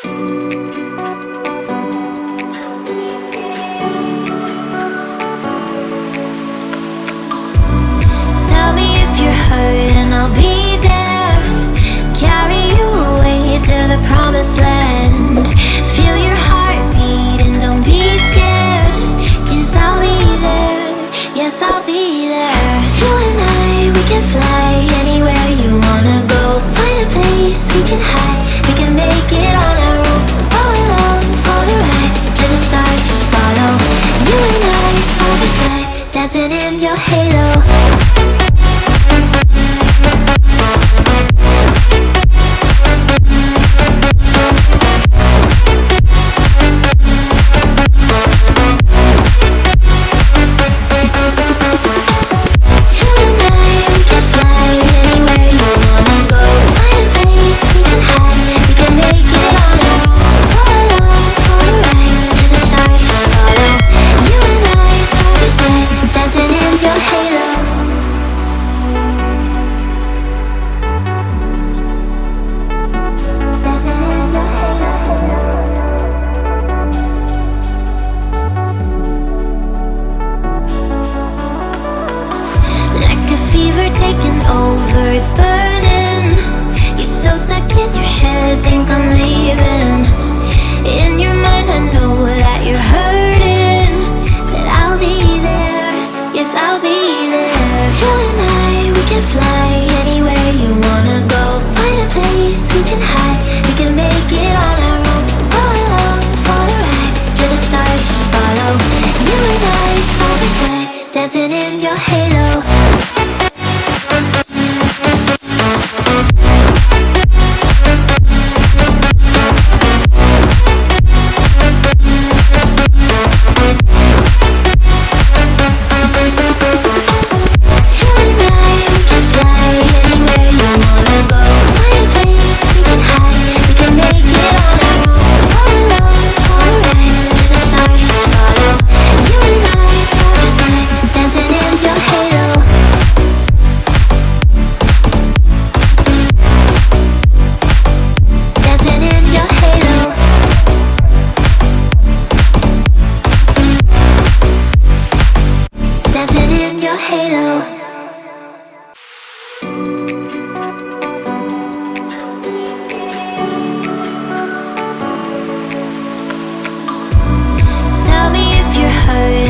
Tell me if you're hurt and I'll be there. Carry you away to the promised land. Feel your heartbeat and don't be scared, 'cause I'll be there, yes I'll be there. You and I, we can fly anywhere you wanna go. Find a place we can hide, we can make it on our own. Go along for the ride, to the stars just follow. You and I, side by side, dancing in your halo. Taking over, it's burning. You're so stuck in your head, think I'm leaving. In your mind I know that you're hurting, that I'll be there, yes I'll be there. You and I, we can fly anywhere you wanna go. Find a place we can hide, we can make it on our own. Go along for the ride, to the stars just follow. You and I, side by side, dancing in your halo.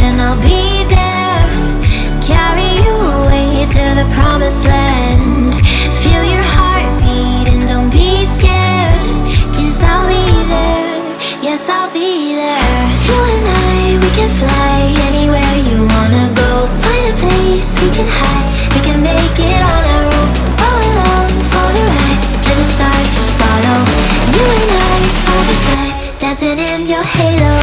And I'll be there. Carry you away to the promised land. Feel your heartbeat and don't be scared, 'cause I'll be there, yes I'll be there. You and I, we can fly anywhere you wanna go. Find a place we can hide, we can make it on our own. Go along for the ride, to the stars just follow. You and I, side by side, dancing in your halo.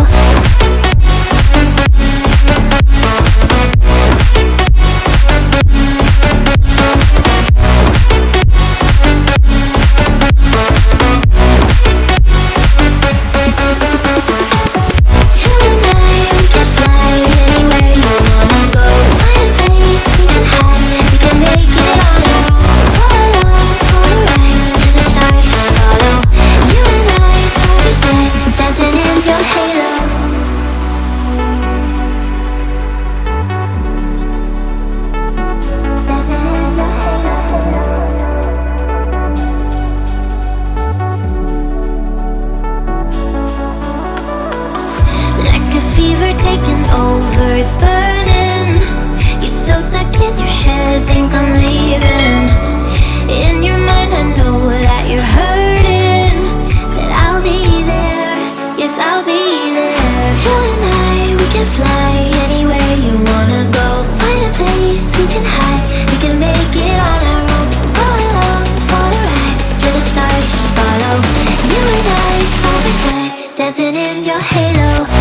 Taking over, it's burning. You're so stuck in your head, think I'm leaving. In your mind I know that you're hurting, that I'll be there, yes I'll be there. You and I, we can fly anywhere you wanna go. Find a place we can hide, we can make it on our own. Go along for the ride, to the stars just follow. You and I, side by side, dancing in your halo.